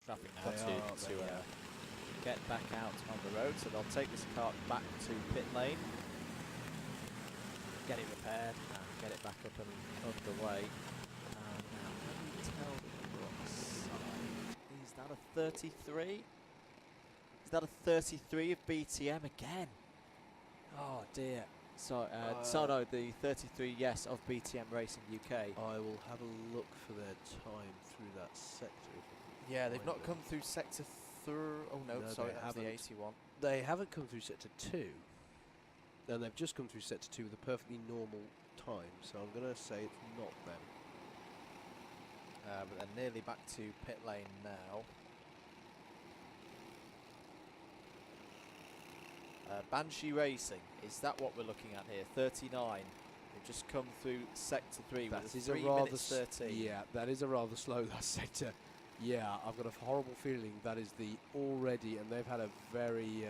traffic now to get back out on the road. So they'll take this kart back to pit lane, get it repaired, and get it back up and underway. And now, can we tell the number on the side? Is that a 33? Is that a 33 of BTM again? Oh dear. So, no, the 33, yes, of BTM Racing UK. I will have a look for their time through that sector. Yeah, they've not come through sector 3. Oh no, sorry, that was the 81. They haven't come through sector 2. And they've just come through sector 2 with a perfectly normal time. So I'm going to say it's not them. But they're nearly back to pit lane now. Banshee Racing, is that what we're looking at here? 39. They've just come through sector 3 with a 3 minutes 13. Yeah, that is a rather slow last sector. Yeah, I've got a horrible feeling that is the already, and they've had a very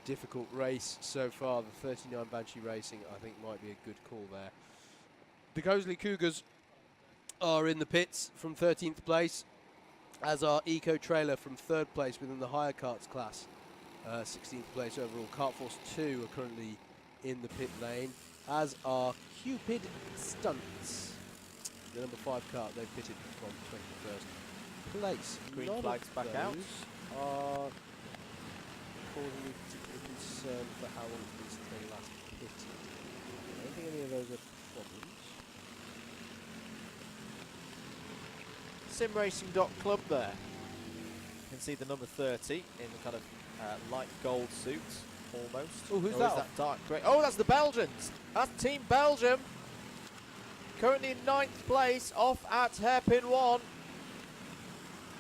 difficult race so far. The 39 Banshee Racing, I think, might be a good call there. The Cosley Cougars are in the pits from 13th place, as are Eco Trailer from 3rd place within the higher karts class. 16th place overall. Kart Force 2 are currently in the pit lane, as are Cupid Stunts. The number 5 kart, they've pitted from 21st place. Green flags back out. Are causing me particular concern for how long since they last pitted. I don't think any of those are problems. Simracing.club there. You can see the number 30 in the kind of light gold suit, almost. Oh, who's or that? Is that dark grey? Oh, that's the Belgians. That's Team Belgium. Currently in 9th place, off at hairpin 1.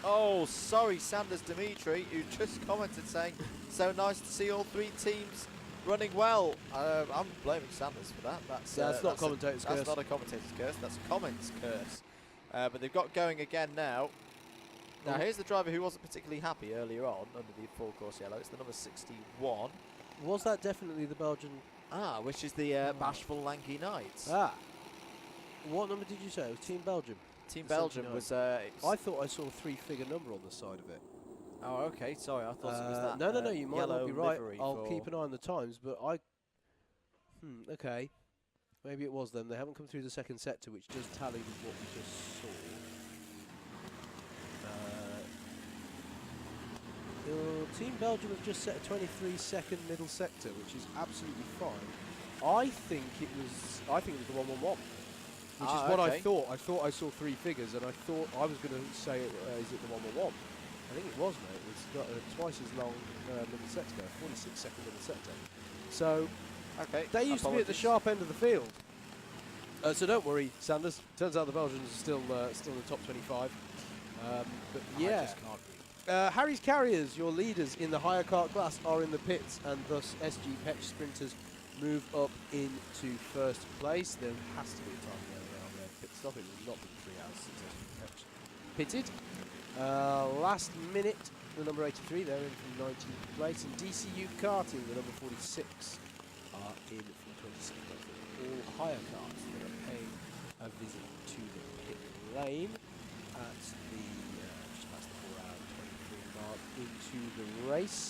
Oh, sorry, Sanders Dimitri, who just commented saying, so nice to see all 3 teams running well. I'm blaming Sanders for that. That's not commentator's curse. That's not a commentator's curse. That's a comments curse. But they've got going again now. Now, here's the driver who wasn't particularly happy earlier on under the full course yellow. It's the number 61. Was that definitely the Belgian? Which is the Bashful Lanky Knights. What number did you say? It was Team Belgium? Team Belgium was... I thought I saw a 3-figure number on the side of it. Oh, okay. Sorry, I thought it was that. No, you might not be right. I'll keep an eye on the times, but okay. Maybe it was them. They haven't come through the second sector, which does tally with what we just saw. Team Belgium have just set a 23-second middle sector, which is absolutely fine. I think it was the 111, which is what I thought. I thought I saw 3 figures, and I thought I was going to say, is it the 111? I think it was, mate. It's got a twice as long middle sector, 46-second middle sector. So, they used to be at the sharp end of the field. So don't worry, Sanders. Turns out the Belgians are still in the top 25. But yeah. I just can't read. Harry's Carriers, your leaders in the higher kart class, are in the pits, and thus SG Petch Sprinters move up into 1st place. There has to be a time around their pit stop. It has not been 3 hours since SG Petch pitted. Last minute, the number 83, they're in from 19th place, and DCU Karting, the number 46, are in from 26th place. All higher karts that are paying a visit to the pit lane at the just past the 4-hour 23 mark into the race.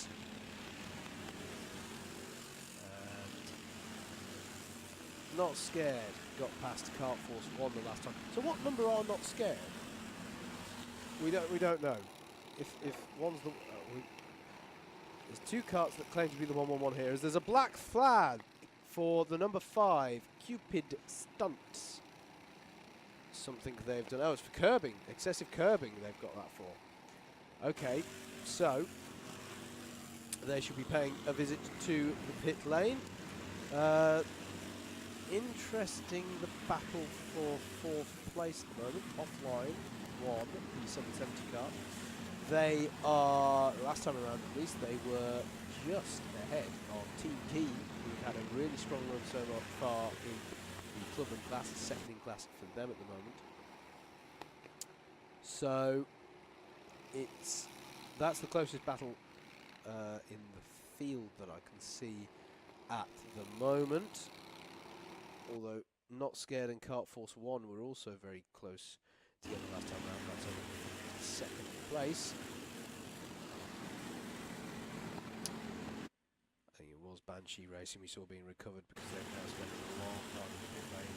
And Not Scared got past Kart Force 1 the last time. So what number are Not Scared? We don't know. If one's the there's 2 karts that claim to be the 111 here. There's a black flag for the number 5 Cupid Stunts. Something they've done. Oh, it's for curbing. Excessive curbing they've got that for. Okay, so they should be paying a visit to the pit lane. Interesting, the battle for 4th place at the moment. Offline 1, the 770 car. They are, last time around at least, they were just ahead of Team Key, who had a really strong run so far in the club and class, second in class for them at the moment. So that's the closest battle in the field that I can see at the moment. Although Not Scared and Kart Force 1 were also very close together last time around. That's over 2nd place. Banshee Racing we saw being recovered because they've now spent a long time in the pit lane.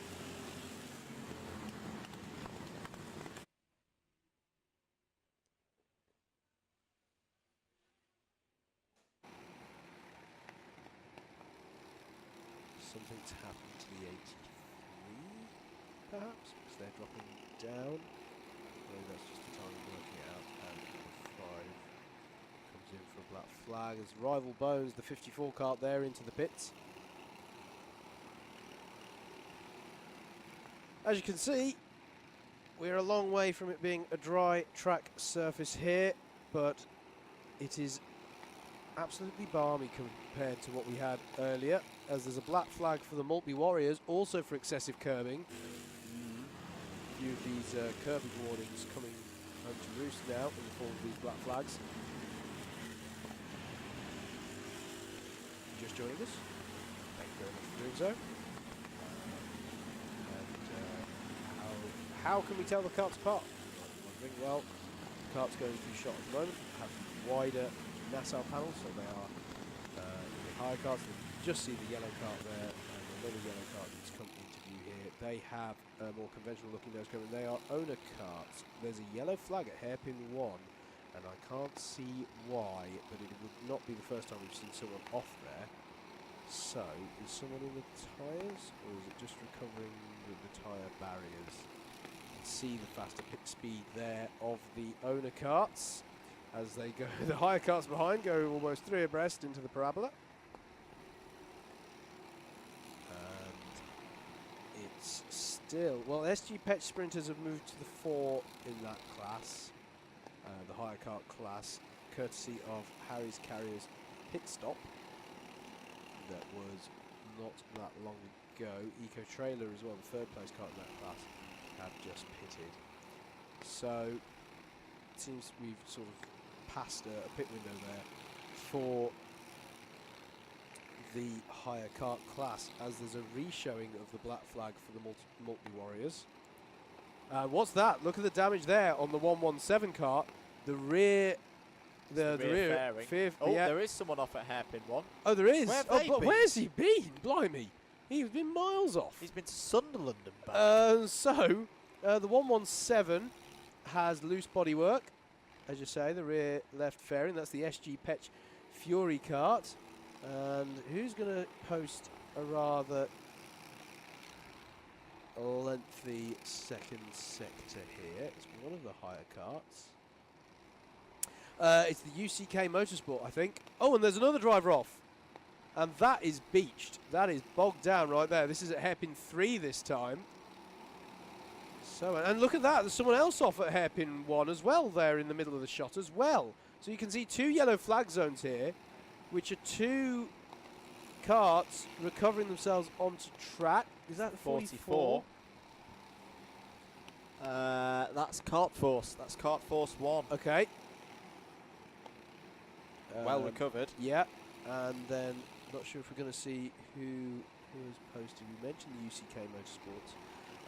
Something's happened to the 83, perhaps, because they're dropping down. Maybe that's just the time of working it out. And number 5 comes in for a black flag as Rival Bones, the 54 kart there, into the pits. As you can see, we're a long way from it being a dry track surface here, but it is absolutely balmy compared to what we had earlier, as there's a black flag for the Maltby Warriors, also for excessive curbing. A few of these curbing warnings coming home to roost now in the form of these black flags. Just joining us, thank you very much for doing so. How can we tell the karts apart? Well, the karts going through shot at the moment have wider Nassau panels, so they are the higher karts. You can just see the yellow kart there, and another yellow kart that's come into view here. They have more conventional looking nose cone, and they are owner karts. There's a yellow flag at hairpin 1, and I can't see why, but it would not be the first time we've seen someone off there. So, is someone in the tyres, or is it just recovering the tyre barriers? See the faster pit speed there of the owner karts as they go. The higher karts behind go almost 3 abreast into the parabola, and it's still, well, SG Petch Sprinters have moved to the 4 in that class, the higher kart class, courtesy of Harry's Carrier's pit stop that was not that long ago. Eco Trailer as well, the 3rd place kart in that class, have just pitted. So it seems we've sort of passed a pit window there for the higher kart class, as there's a re-showing of the black flag for the Maltby Warriors. What's that? Look at the damage there on the 117 kart. The rear, the rear fairing. Yeah. There is someone off at hairpin 1. Oh, there is. But where's he been? Blimey. He's been miles off. He's been to Sunderland and back. So, the 117 has loose bodywork, as you say, the rear left fairing. That's the SG Petch Fury kart. And who's going to post a rather lengthy second sector here? It's one of the higher karts. It's the UCK Motorsport, I think. Oh, and there's another driver off. And that is beached. That is bogged down right there. This is at hairpin 3 this time. So, and look at that. There's someone else off at hairpin 1 as well there in the middle of the shot as well. So you can see 2 yellow flag zones here, which are 2 karts recovering themselves onto track. Is that 44? That's Kart Force. That's Kart Force 1. Okay. Well recovered. Yeah. And then, not sure if we're going to see who has posted. We mentioned the UCK Motorsports.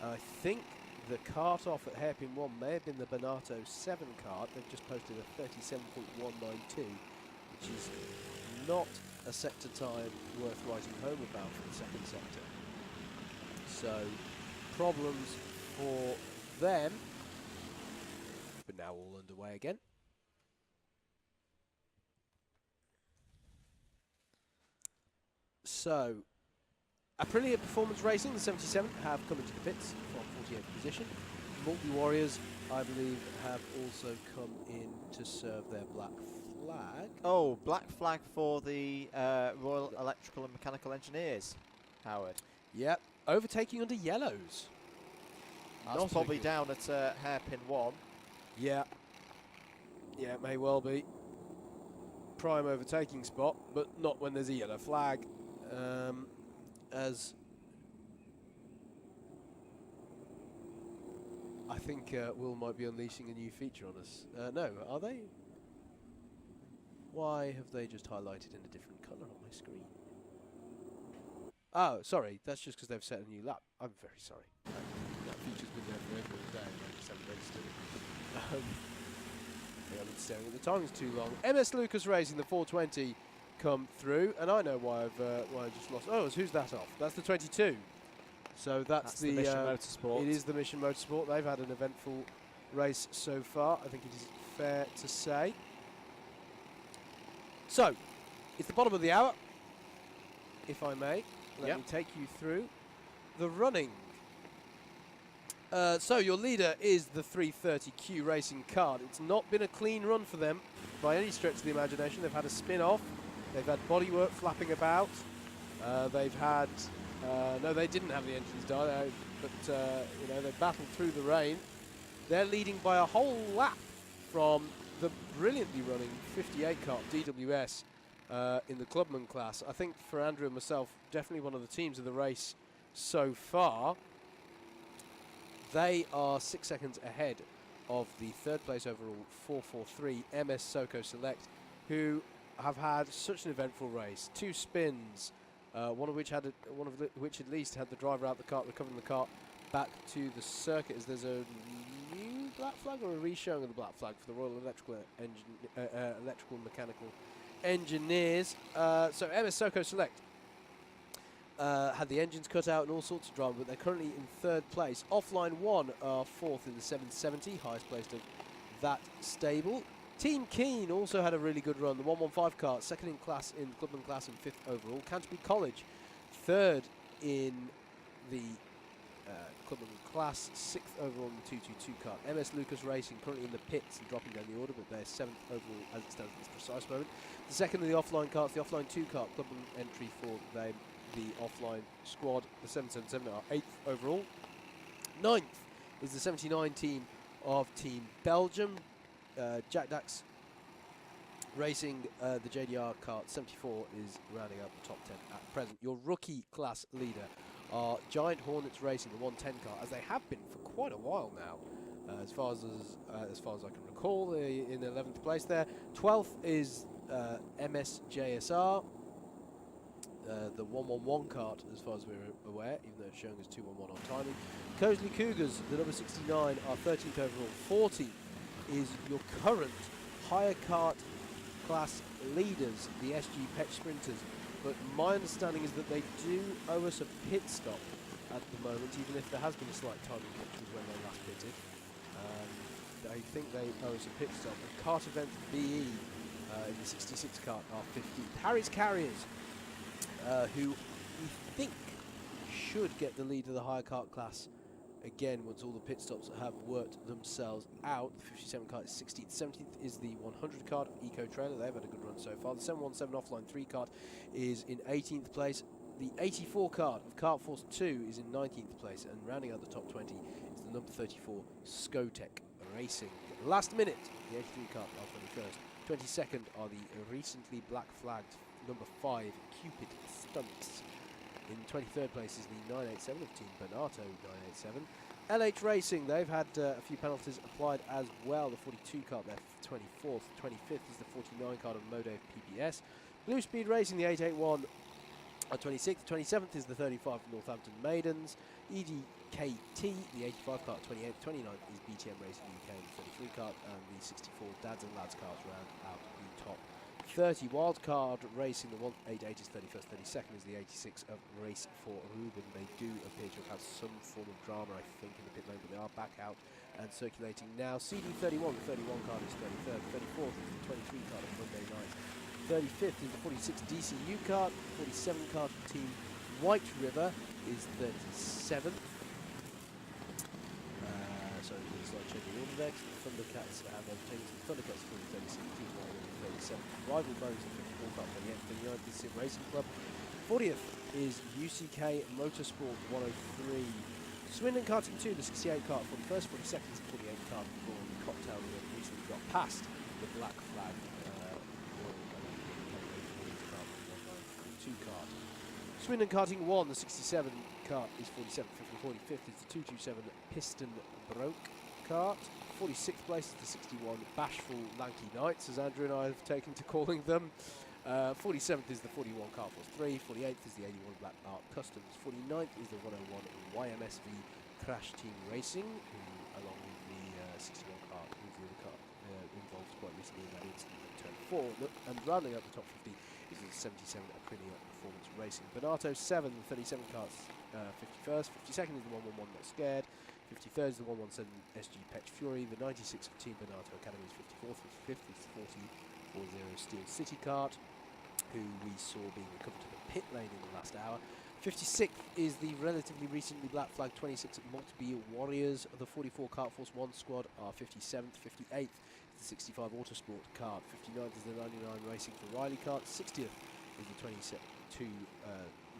I think the kart off at hairpin 1 may have been the Bonato 7 kart. They've just posted a 37.192, which is not a sector time worth writing home about for the second sector. So, problems for them, but now all underway again. So, Aprilia Performance Racing, the 77, have come into the pits from 48th position. Maltby Warriors, I believe, have also come in to serve their black flag. Oh, black flag for the Royal Electrical and Mechanical Engineers, Howard. Yep, overtaking under yellows. That's probably down at hairpin 1. Yeah. Yeah, it may well be. Prime overtaking spot, but not when there's a yellow flag. As I think Will might be unleashing a new feature on us. No, are they? Why have they just highlighted in a different colour on my screen? Oh, sorry, that's just because they've set a new lap. I'm very sorry. That feature's been there for every day, and I just haven't registered it. I've been staring at the timings too long. MS Lucas Racing, the 420, come through, and I know why I just lost. Oh, who's that off? That's the 22. So that's the Mission Motorsport. It is the Mission Motorsport. They've had an eventful race so far, I think it is fair to say. So, it's the bottom of the hour, if I may. Let me take you through the running. So your leader is the 330Q Racing Kart. It's not been a clean run for them by any stretch of the imagination. They've had a spin-off. They've had bodywork flapping about. They've had... no, they didn't have the engines die, but you know, they battled through the rain. They're leading by a whole lap from the brilliantly running 58 Kart DWS in the clubman class. I think for Andrew and myself, definitely one of the teams of the race so far. They are 6 seconds ahead of the third place overall 443 MS Soko Select, who have had such an eventful race. 2 spins, one of which at least had the driver out the kart, recovering the kart back to the circuit. As there's a new black flag or a re-showing of the black flag for the Royal Electrical Electrical Mechanical Engineers. So MS Soko Select had the engines cut out and all sorts of drama, but they're currently in third place. Offline 1 are fourth in the 770, highest placed of that stable. Team Keen also had a really good run. The 115 kart, second in class in clubman class and fifth overall. Canterbury College, third in the clubman class, sixth overall in the 222 kart. MS Lucas Racing currently in the pits and dropping down the order, but they're seventh overall as it stands at this precise moment. The second of the offline karts, the offline 2 kart, clubman entry for them. The offline squad, the 777, are 8th overall. 9th is the 79 team of Team Belgium. Jack Dax Racing, the JDR kart 74 is rounding out the top 10 at present. Your rookie class leader are Giant Hornets Racing, the 110 car, as they have been for quite a while now. As far as I can recall, in 11th place there. 12th is MSJSR. The 111 kart, as far as we're aware, even though it's showing as 211 on timing. Cosley Cougars, the number 69, are 13th overall. 40 is your current higher kart class leaders, the SG Pech Sprinters. But my understanding is that they do owe us a pit stop at the moment, even if there has been a slight timing glitch with when they last pitted. I think they owe us a pit stop. The kart event BE in the 66 kart are 15th. Harry's Carriers, who we think should get the lead of the higher kart class again once all the pit stops have worked themselves out. The 57 kart is 16th. 17th is the 100 kart of Eco Trailer. They've had a good run so far. The 717 offline 3 kart is in 18th place. The 84 kart of Kart Force 2 is in 19th place, and rounding out the top 20 is the number 34 Skotec Racing. Last minute, the 83 kart are 21st. 22nd are the recently black flagged number 5 Cupid Stunts. In 23rd place is the 987 of Team Bernardo 987. LH Racing, they've had a few penalties applied as well. The 42 kart there 24th. 25th is the 49 kart of Modave PPS. Blue Speed Racing, the 881 are 26th. 27th is the 35 of Northampton Maidens. EDKT, the 85 kart 28th. 29th is BTM Racing UK, the 33 kart, and the 64 Dads and Lads cars round out the top 30. Wildcard Racing, the 188 is 31st, 32nd is the 86 of Race for Ruben. They do appear to have had some form of drama, I think, in the pit lane, but they are back out and circulating now. CD31, the 31 card is 33rd, 34th is the 23 card of Monday night. 35th is the 46 DCU card, 47 card for Team White River is 37th. Sorry, there's a slight change in order there, because the Thundercats have overtaken the Thundercats for the 36th, Team White River 37th. Rival Bones at 54 card, 28th, 39th is Sim Racing Club. 40th is UCK Motorsport 103. Swindon Karting 2, the 68 kart, 41st, 42nd is the 48 kart for the Cocktail that recently got past the black flag. 2 kart. Swindon Karting 1, the 67 kart is 47th, 45th is the 227 Piston Broke kart. 46th place is the 61 Bashful Lanky Knights, as Andrew and I have taken to calling them. 47th is the 41 Kart Force 3. 48th is the 81 Black Art Customs. 49th is the 101 YMSV Crash Team Racing, who, along with the 61 kart, who's the other car involved quite recently in that incident at turn 4. And rounding out the top 50 is the 77 Aprilia Performance Racing. Bernardo 7, the 37 Kart's 51st. 52nd is the 111 Not Scared. 53rd is the 117 SG Petch Fury. The 96 of Team Bernardo Academy is 54th. 55th is the 40 Steel City Kart, who we saw being recovered to the pit lane in the last hour. 56th is the relatively recently black flag 26 Multi Warriors. The 44 Kart Force 1 squad are 57th. 58th is the 65 Autosport Kart. 59th is the 99 Racing for Riley Kart. 60th is the 22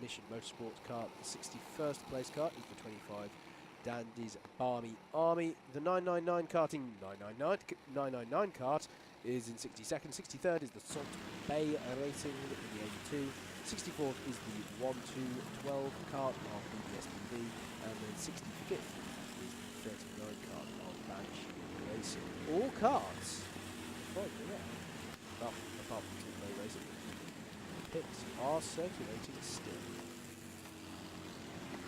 Mission Motorsport Kart. The 61st place kart is the 25 Dandy's Barmy Army. The 999 karting 999 kart is in 62nd. 63rd is the Salt Bay Racing in the 82. 64th is the 1212 kart of BBSBB, and then 65th is the 39 kart of Banshee Racing. All karts, apart from Salt Bay Racing, pits are circulating still.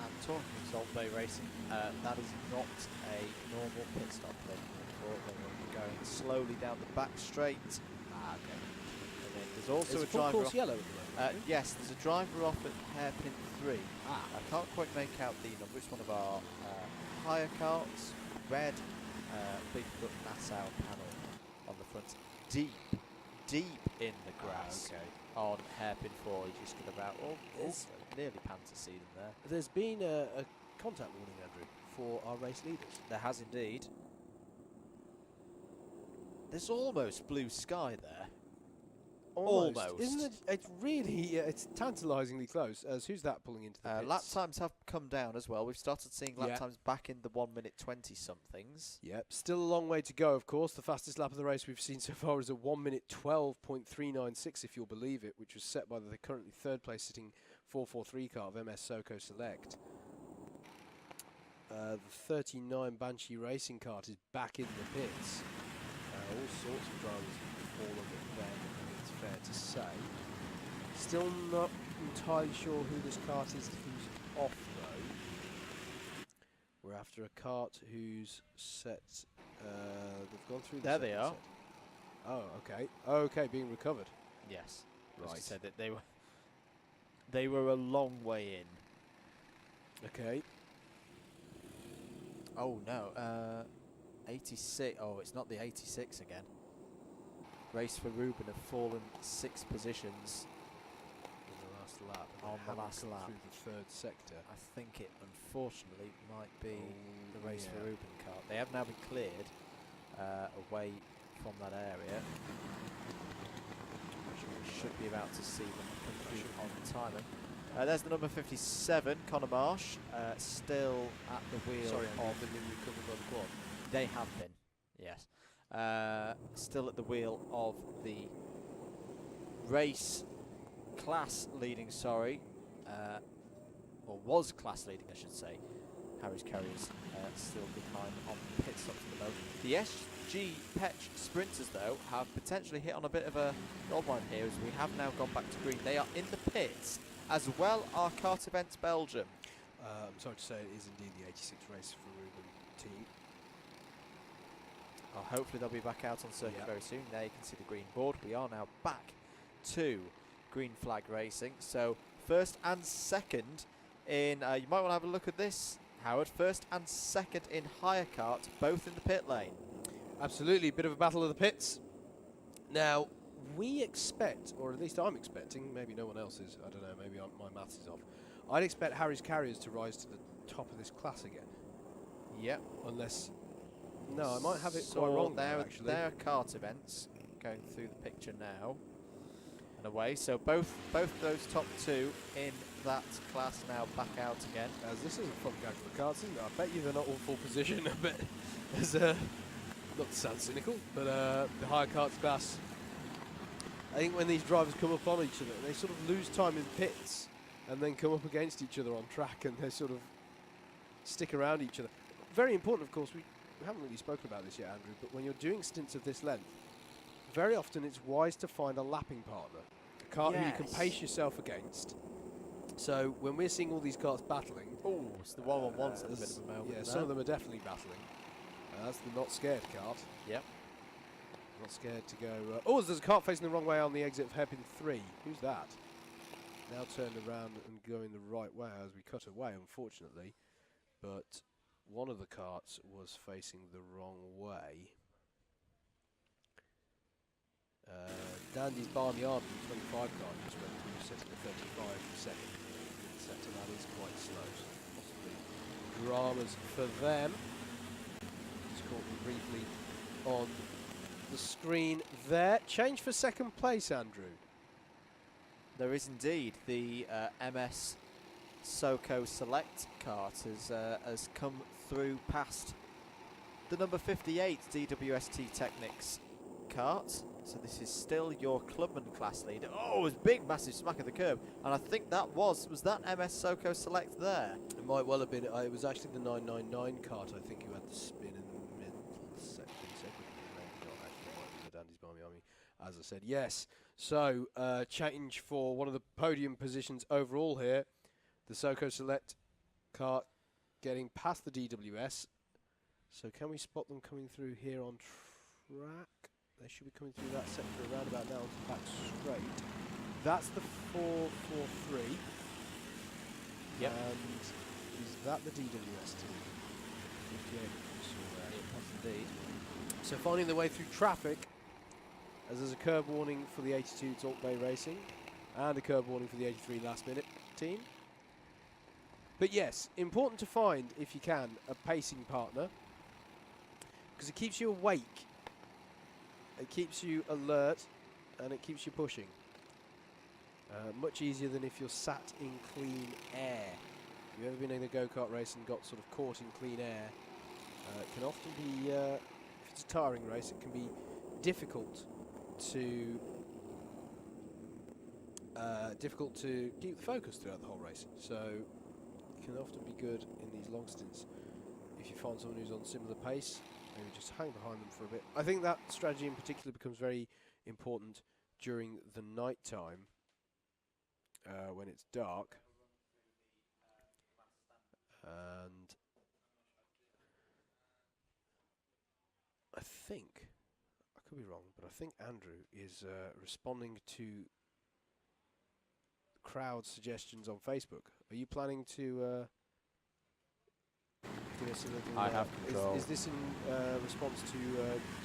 And talking Salt Bay Racing, that is not a normal pit stop. They're going slowly down the back straight. Okay. And then there's also Is a driver course off. yellow at the moment? Yes, there's a driver off at hairpin 3. I can't quite make out the number. It's one of our higher karts. Red Bigfoot Nassau panel on the front. Deep in the grass. On hairpin 4, you just get about nearly pants a seat in there. There's been a contact warning, Andrew, for our race leaders. There has indeed. There's almost blue sky there. Almost. Isn't it? It's really, it's tantalisingly close. As who's that pulling into the pits? Lap times have come down as well. We've started seeing lap Yeah. times back in the 1 minute 20 somethings. Yep, still a long way to go, of course. The fastest lap of the race we've seen so far is a 1 minute 12.396, if you'll believe it, which was set by the currently third place sitting 443 car of MS Soco Select. The 39 Banshee Racing Kart is back in the pits. All sorts of drivers have fallen at them, it's fair to say. Still not entirely sure who this kart is who's off, though. We're after a kart who's set. They've gone through the There they second are. set. Oh, okay. Okay, being recovered. Yes. Right. As I said, that they were a long way in. Okay. Oh no, 86. Oh, it's not the 86 again. Race for Ruben have fallen 6 positions In the last lap. and on they the haven't last come lap. Through the third sector. I think it unfortunately might be Oh, the Race for yeah. Ruben car. They have now been cleared away from that area. We should be about to see them come through on timer. There's the number 57, Connor Marsh, still at the wheel. Sorry, of they've been recovered by the quad. They have been, yes. Still at the wheel of the race class leading, sorry. Or was class leading, I should say. Harry's Carriers still behind on pit stops at the moment. The SG Petch Sprinters, though, have potentially hit on a bit of a gold mine here as we have now gone back to green. They are in the pits, as well are Kart Events Belgium. I'm sorry to say it is indeed the 86 race for Ruben team. Hopefully they'll be back out on circuit Yep. very soon. There you can see the green board. We are now back to green flag racing. So first and second in, you might want to have a look at this, Howard. First and second in higher kart, both in the pit lane. Absolutely, bit of a battle of the pits. Now, we expect, or at least I'm expecting, maybe no one else is, I don't know, maybe my maths is off. I'd expect Harry's Carriers to rise to the top of this class again. Yep. Unless, no, I might have it quite wrong there, actually. There are kart events going through the picture now and away. So both those top two in that class now back out again. As this is a fun game for the karts, isn't it? I bet you they're not all full position. I bet there's not to sound cynical, but the higher karts class, I think when these drivers come up on each other, they sort of lose time in pits and then come up against each other on track, and they sort of stick around each other. Very important, of course, we haven't really spoken about this yet, Andrew, but when you're doing stints of this length, very often it's wise to find a lapping partner, a kart who you can pace yourself against. So when we're seeing all these karts battling, Oh, it's the 111's at a bit of a moment. yeah, there. some of them are definitely battling. That's the Not Scared kart. Yep. Not scared to go. Oh, there's a kart facing the wrong way on the exit of hairpin 3. Who's that? now turned around and going the right way as we cut away, unfortunately. But one of the karts was facing the wrong way. Dandy's Barmy Arden 25 kart just went through, setting the 35 second. Sector that is quite slow, so possibly dramas for them. Just caught them briefly on the screen there. Change for second place, Andrew. There is indeed. The MS SoCo Select kart has come through past the number 58 DWST Technics kart. So this is still your clubman class leader. Oh, it was big, massive smack of the curb. And I think that was that MS SoCo Select there? It might well have been. It was actually the 999 kart, I think, who had the spin in the middle second. Maybe not, actually, it might be the Dandy's Barmy Army. As I said, yes. So, change for one of the podium positions overall here. The SoCo Select kart getting past the DWS. So can we spot them coming through here on track? They should be coming through that sector around about now onto the back straight. That's the 443. Yep. And is that the DWS team? 58 there. It was indeed. So finding their way through traffic, as there's a curb warning for the 82 Salt Bay Racing and a curb warning for the 83 Last Minute team. But yes, important to find, if you can, a pacing partner, because it keeps you awake, it keeps you alert, and it keeps you pushing. Much easier than if you're sat in clean air. If you've ever been in a go-kart race and got sort of caught in clean air, it can often be, if it's a tiring race, it can be difficult to keep the focus throughout the whole race. So it can often be good in these long stints if you find someone who's on similar pace, maybe just hang behind them for a bit. I think that strategy in particular becomes very important during the night time when it's dark. And I think, I could be wrong, but I think Andrew is responding to crowd suggestions on Facebook. Are you planning to give us a little... I have control. Is this in response to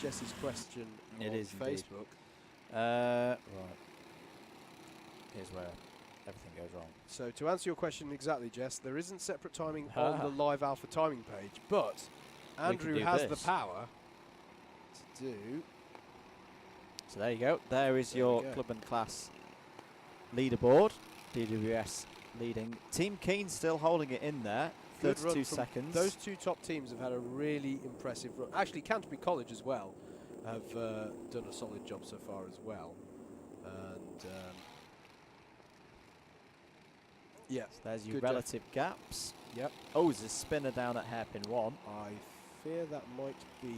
Jesse's question on Facebook? Right. Here's where everything goes wrong. So to answer your question exactly, Jess, there isn't separate timing on the Live Alpha timing page, but Andrew has the power to do... So there you go. There is your club and class leaderboard. DWS leading. Team Keen still holding it in there. 32 seconds. Those two top teams have had a really impressive run. Actually, Canterbury College as well have done a solid job so far as well. And yeah, so there's your relative gaps. Yep. Oh, there's a spinner down at hairpin 1. I fear that might be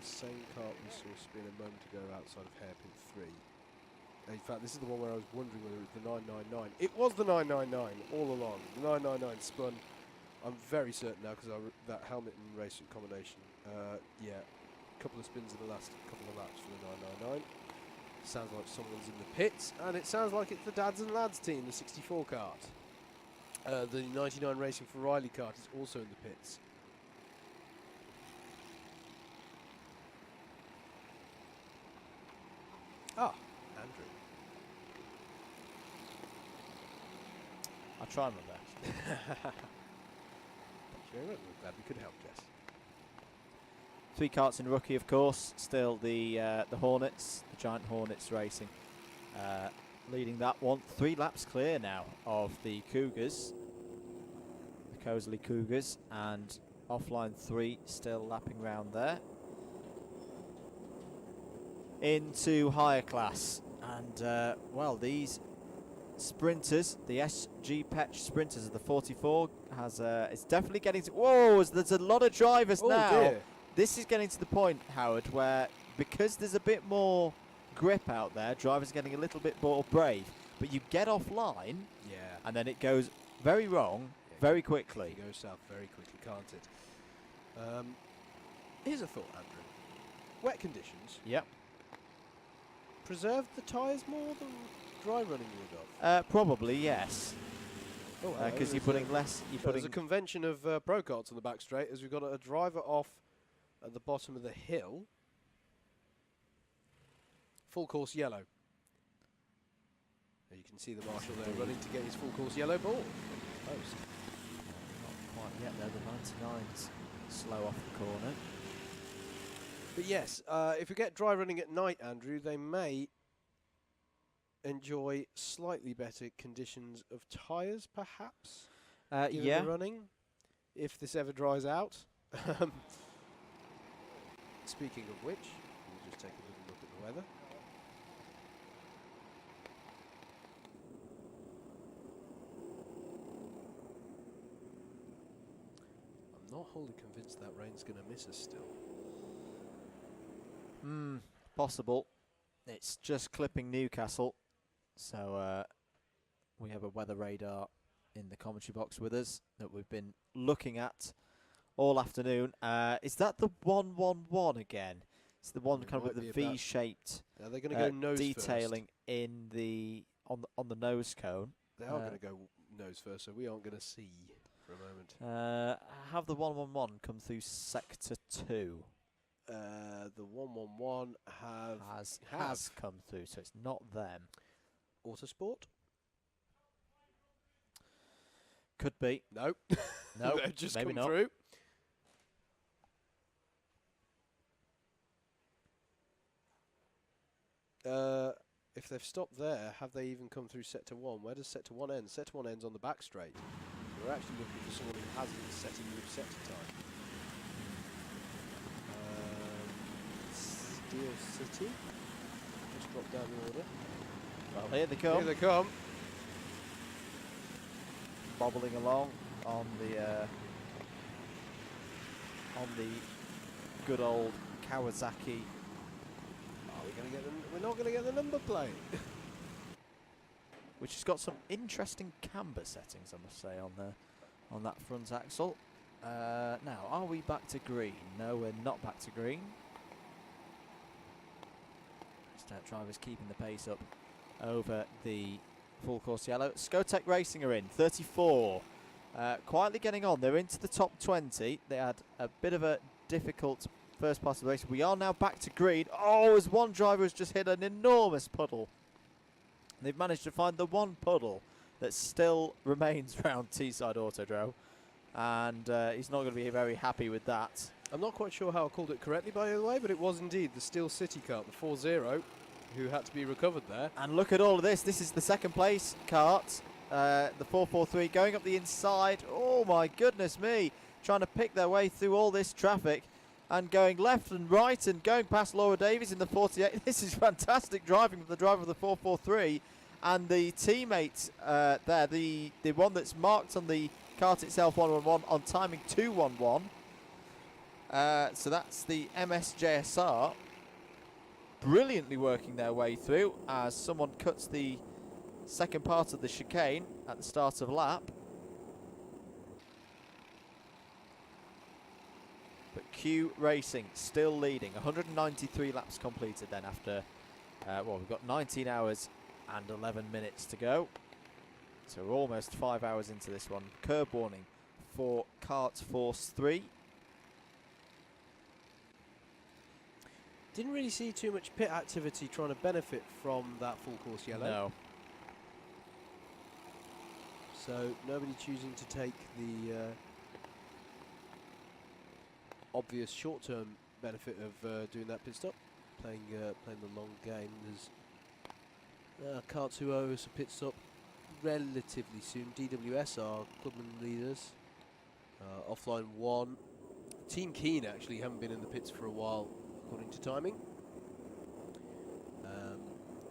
the same kart we saw spin a moment ago outside of hairpin 3. In fact, this is the one where I was wondering whether it was the 999. It was the 999 all along. The 999 spun. I'm very certain now because that helmet and racing combination. Yeah, a couple of spins in the last couple of laps for the 999. Sounds like someone's in the pits, and it sounds like it's the Dads and Lads team, the 64 kart. The 99 Racing for Riley kart is also in the pits. Ah, Andrew. I'll try my best. Very much. We're glad we could help, Jess. 3 karts in rookie, of course. Still the Hornets, the Giant Hornets Racing, leading that one. 3 laps clear now of the Cougars, the Cosley Cougars, and offline 3 still lapping round there. Into higher class, and well, these sprinters, the SG Petch sprinters of the 44 has it's definitely getting to, whoa, there's a lot of drivers now. Dear. This is getting to the point, Howard, where because there's a bit more grip out there, drivers are getting a little bit more brave, but you get offline, Yeah. and then it goes very wrong very quickly. It goes south very quickly, can't it? Here's a thought, Andrew. Wet conditions. Yep. preserved the tyres more than dry running would have? Probably, yes. Because you're putting less. There's a convention of pro karts on the back straight as we've got a driver off at the bottom of the hill. Full course yellow. You can see the marshal there running to get his full course yellow ball. Post. Not quite yet though. The 99's slow off the corner. But yes, if we get dry running at night, Andrew, they may enjoy slightly better conditions of tyres, perhaps. Yeah. The running, if this ever dries out. Speaking of which, we'll just take a little look at the weather. I'm not wholly convinced that rain's going to miss us still. Possible. It's just clipping Newcastle. So we have a weather radar in the commentary box with us that we've been looking at all afternoon. Is that the 111 again? It's the one kind of with the V-shaped they're going to go nose detailing first. in the on the nose cone. They are going to go nose first, so we aren't going to see for a moment. Have the 111 come through sector 2? The 111 has come through, so it's not them. Autosport? Could be. Nope. No, they've just maybe come not. through. If they've stopped there, have they even come through sector 1? Where does sector 1 end? Sector 1 ends on the back straight. We're actually looking for someone who hasn't set a new sector time. Steel City. Just drop down the order. Well, here they come. Here they come. Bobbling along on the good old Kawasaki. Are we going to get them? We're not going to get the number plate. Which has got some interesting camber settings, I must say, on that front axle. Now, are we back to green? No, we're not back to green. Drivers keeping the pace up over the full course yellow. Skotec Racing are in, 34. Quietly getting on. They're into the top 20. They had a bit of a difficult first part of the race. We are now back to green. Oh, as one driver has just hit an enormous puddle. They've managed to find the one puddle that still remains around Teesside Autodrome. And he's not going to be very happy with that. I'm not quite sure how I called it correctly, by the way, but it was indeed the Steel City kart, the 4-0, who had to be recovered there. And look at all of this. This is the second place kart, the 443, going up the inside. Oh, my goodness me. Trying to pick their way through all this traffic and going left and right and going past Laura Davies in the 48. This is fantastic driving from the driver of the 443. And the teammate there, the one that's marked on the kart itself, 111, on timing 211. So that's the MSJSR brilliantly working their way through as someone cuts the second part of the chicane at the start of lap. But Q Racing still leading, 193 laps completed then after, well, we've got 19 hours and 11 minutes to go. So we're almost 5 hours into this one. Curb warning for Kart Force 3. Didn't really see too much pit activity trying to benefit from that full course yellow. No. So nobody choosing to take the obvious short-term benefit of doing that pit stop, playing the long game. There's Kart 2 owes a pit stop relatively soon. DWS are clubman leaders. Offline 1. Team Keen actually haven't been in the pits for a while, according to timing.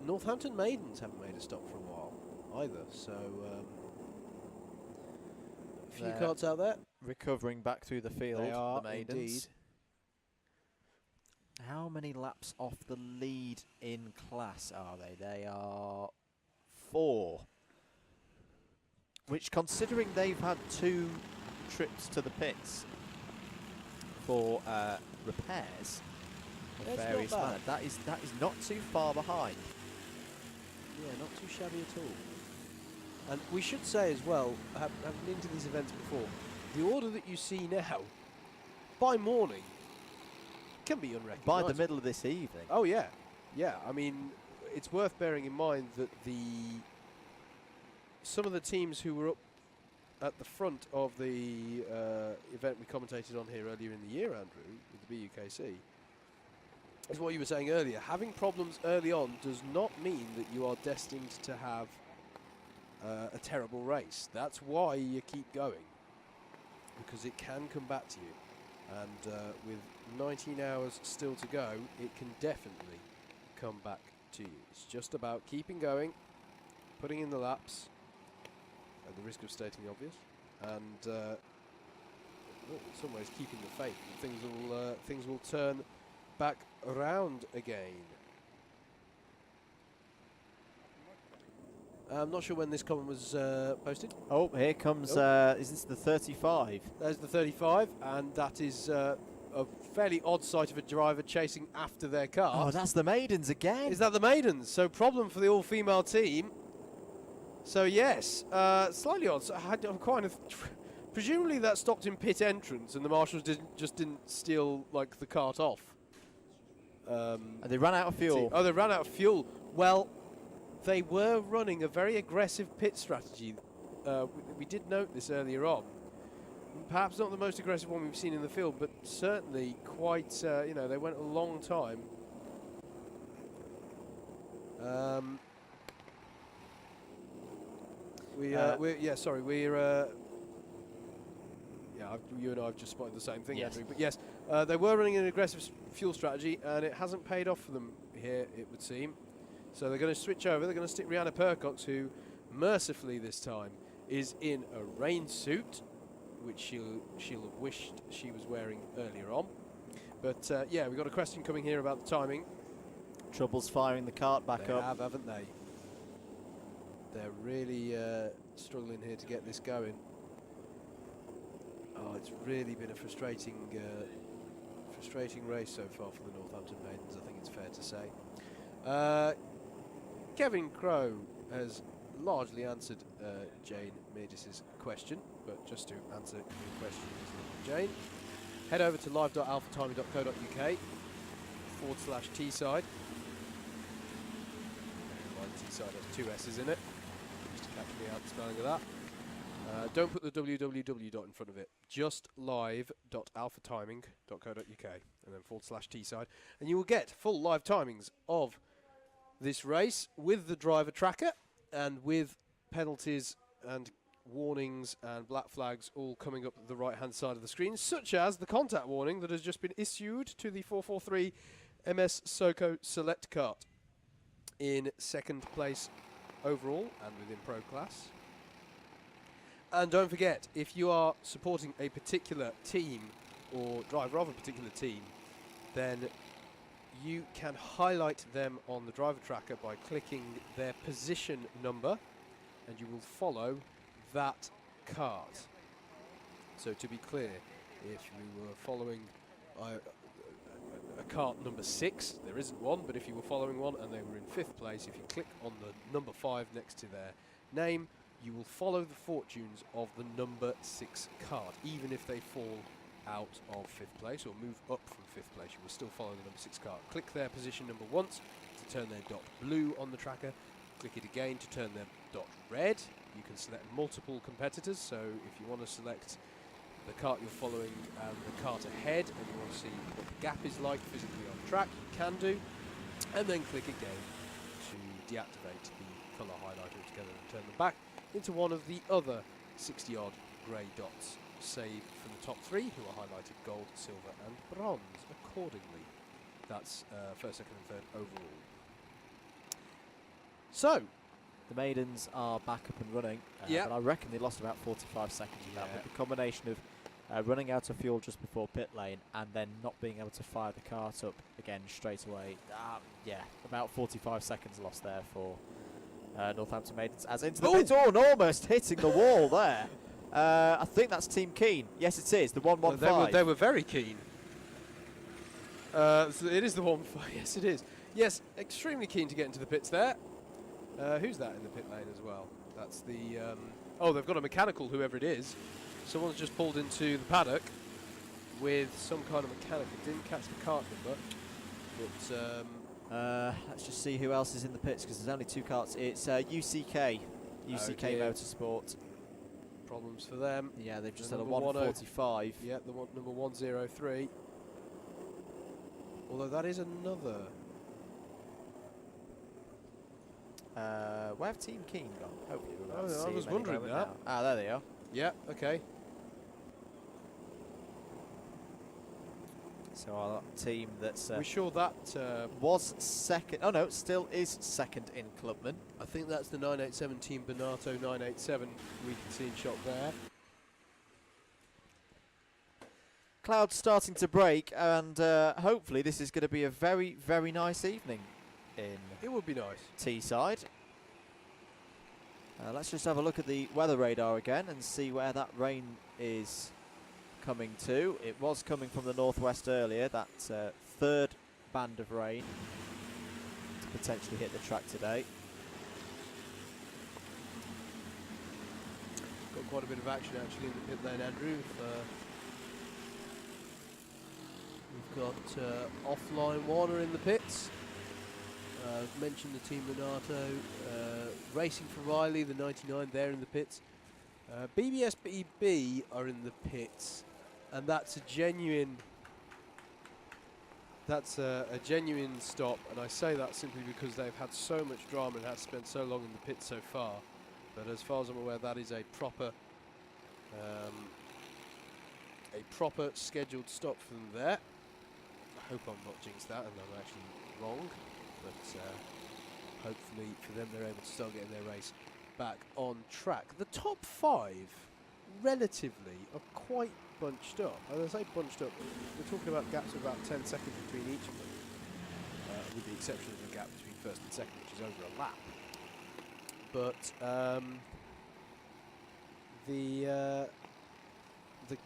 Northampton Maidens haven't made a stop for a while either, so a few karts out there. Recovering back through the field, They are, the Maidens. indeed. How many laps off the lead in class are they? They are 4. Which, considering they've had 2 trips to the pits for repairs, Well, It's very not smart. bad. That is not too far behind. Yeah, not too shabby at all. And we should say as well, having been to these events before, the order that you see now, by morning, can be unrecognisable. By the middle of this evening. Oh yeah, yeah. I mean, it's worth bearing in mind that some of the teams who were up at the front of the event we commentated on here earlier in the year, Andrew, with the BUKC, is what you were saying earlier. Having problems early on does not mean that you are destined to have a terrible race. That's why you keep going, because it can come back to you. And with 19 hours still to go, it can definitely come back to you. It's just about keeping going, putting in the laps, at the risk of stating the obvious, and in some ways keeping the faith. And things will turn back around again. I'm not sure when this comment was posted. Oh, here comes, is this the 35? There's the 35, and that is a fairly odd sight of a driver chasing after their car. Oh, that's the Maidens again. Is that the Maidens? So problem for the all-female team. So yes, slightly odd. So I'm kind of presumably that stopped in pit entrance, and the marshals didn't steal like the cart off. And they ran out of fuel. Oh, they ran out of fuel. Well, they were running a very aggressive pit strategy. We did note this earlier on. Perhaps not the most aggressive one we've seen in the field, but certainly quite. They went a long time. You and I have just spotted the same thing, Yes. Andrew. But yes, they were running an aggressive fuel strategy, and it hasn't paid off for them here, it would seem. So they're going to switch over. They're going to stick Rihanna Percox, who, mercifully this time, is in a rain suit, which she'll have wished she was wearing earlier on. But yeah, we've got a question coming here about the timing. Trouble's firing the cart back They up. have, haven't they? They're really struggling here to get this going. Oh, it's really been a frustrating race so far for the Northampton Maidens, I think it's fair to say. Kevin Crow has largely answered Jane Meadis's question, but just to answer your question, Jane, head over to live.alphatiming.co.uk /Teesside. Teesside has 2 S's in it, just to catch me out the spelling of that. Don't put the www dot in front of it, just live.alphatiming.co.uk and then /Teesside, and you will get full live timings of this race with the driver tracker and with penalties and warnings and black flags all coming up the right hand side of the screen, such as the contact warning that has just been issued to the 443 MS Soco Select Kart in 2nd place overall and within pro class. And don't forget, if you are supporting a particular team or driver of a particular team, then you can highlight them on the driver tracker by clicking their position number, and you will follow that kart. So to be clear, if you were following a kart number 6, there isn't one, but if you were following one and they were in 5th place, if you click on the number 5 next to their name, you will follow the fortunes of the number 6 kart, even if they fall out of 5th place or move up from 5th place. You will still follow the number 6 kart. Click their position number once to turn their dot blue on the tracker. Click it again to turn their dot red. You can select multiple competitors, so if you want to select the kart you're following and the kart ahead, and you want to see what the gap is like physically on track, you can do, and then click again to deactivate the colour highlighter altogether and turn them back into one of the other 60-odd grey dots, save for the top 3, who are highlighted gold, silver and bronze accordingly. That's 1st, 2nd and 3rd overall. So, The Maidens are back up and running, Yep. but I reckon they lost about 45 seconds of that, Yeah. with the combination of running out of fuel just before pit lane and then not being able to fire the cart up again straight away. Yeah, about 45 seconds lost there for Northampton Maidens, as into the pit. Oh, and almost hitting the wall there. I think that's Team Keen. Yes, it is, the 115. they were very keen. So it is the 1-5. Yes, it is. Yes, extremely keen to get into the pits there. Who's that in the pit lane as well? That's the... oh, they've got a mechanical, whoever it is. Someone's just pulled into the paddock with some kind of mechanical. Didn't catch the kart number, but... let's just see who else is in the pits, because there's only 2 karts. It's UCK Motorsport. Problems for them. Yeah, they've just had a 145. Yeah, the number 103. Although that is another... where have Team Keen gone? Hopefully we're about to see I was them any wondering moment that. now. Ah, there they are. Yeah, okay. So our team that's we sure that was second. Oh no, still is second in Clubman. I think that's the 987 Team Bonato 987 we can see in shot there. Clouds starting to break, and hopefully this is going to be a very, very nice evening in It would be nice. Teesside. Let's just have a look at the weather radar again and see where that rain is coming to. It was coming from the northwest earlier, that third band of rain to potentially hit the track today. Got quite a bit of action actually in the pit lane, Andrew. We've got Offline Warner in the pits. I've mentioned the Team Bonato. Racing for Riley, the 99, there in the pits. BBSBB are in the pits, and that's a genuine stop, and I say that simply because they've had so much drama and had spent so long in the pits so far. But as far as I'm aware, that is a proper scheduled stop from there. I hope I'm not jinxed that and I'm actually wrong, but hopefully for them they're able to start getting their race back on track. The top 5 relatively are quite bunched up. As I say bunched up, we're talking about gaps of about 10 seconds between each of them, with the exception of the gap between first and second, which is over a lap. But the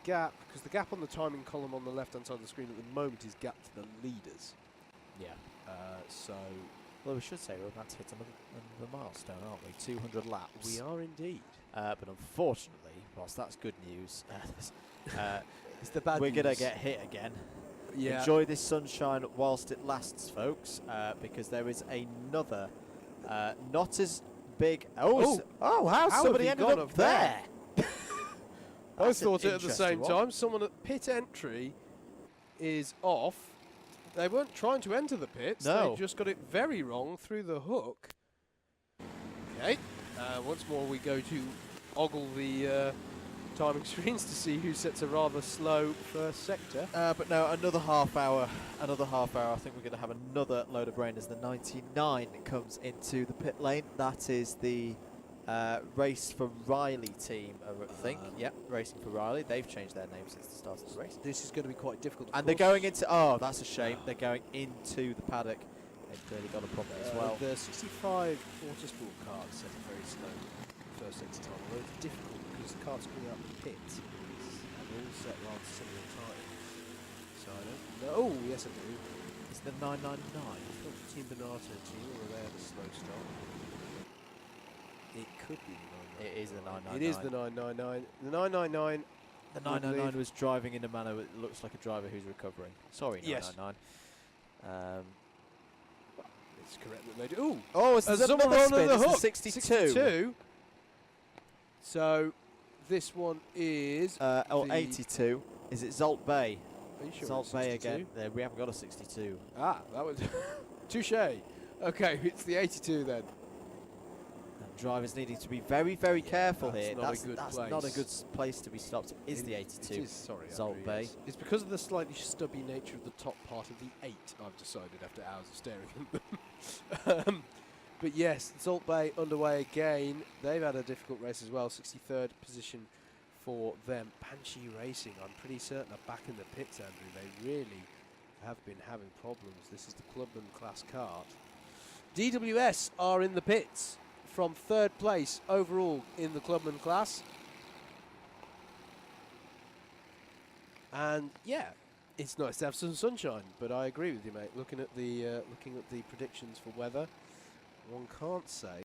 gap, because the gap on the timing column on the left-hand side of the screen at the moment is gap to the leaders. Yeah. So... Well, we should say we're about to hit another milestone, aren't we? 200 laps. We are indeed. But unfortunately, whilst that's good news, it's the bad we're news. going to get hit again. Yeah. Enjoy this sunshine whilst it lasts, folks, because there is another not as big... how somebody ended up there? I thought it at the same time. Someone at pit entry is off. They weren't trying to enter the pits. No. They just got it very wrong through the hook. Okay. Once more we go to ogle the timing screens to see who sets a rather slow first sector. But no, another half hour. I think we're going to have another load of rain as the 99 comes into the pit lane. That is the Race for Riley team, I think. Yep, Racing for Riley. They've changed their name since the start of the race. This is going to be quite difficult. And they're going into... Oh, that's a shame. They're going into the paddock. They've clearly got a problem as well. The 65 Autosport card set a very slow first sector time, although it's difficult because the cart's coming out the pit and they're all set rather similar time. So I don't know. Oh, yes I do. It's the 999. It's not the Team Bonato team, or they had a slow start. It could be the 999. It is the 999. It is the 999. The 999. The 999 was driving in a manner that looks like a driver who's recovering. Sorry, 999. Yes. It's correct that they do. Ooh! Oh, it's another another spin. the It's hook. the 62. 62. So this one is 82. Is it Zolt Bay? Are you sure Zolt Bay again. There, we haven't got a 62. Ah, that was touche. Okay, it's the 82 then. And drivers needing to be very, very careful that's here. Not a good that's place. not a good place to be stopped. Is the 82? It is, sorry, Zolt Andrew, Bay. yes. It's because of the slightly stubby nature of the top part of the 8. I've decided after hours of staring at them. But yes, Zolt Bay underway again. They've had a difficult race as well. 63rd position for them. Banshee Racing, I'm pretty certain, are back in the pits, Andrew. They really have been having problems. This is the Clubman class kart. DWS are in the pits from 3rd place overall in the Clubman class. And yeah, It's nice to have some sunshine, but I agree with you, mate. Looking at the predictions for weather, one can't say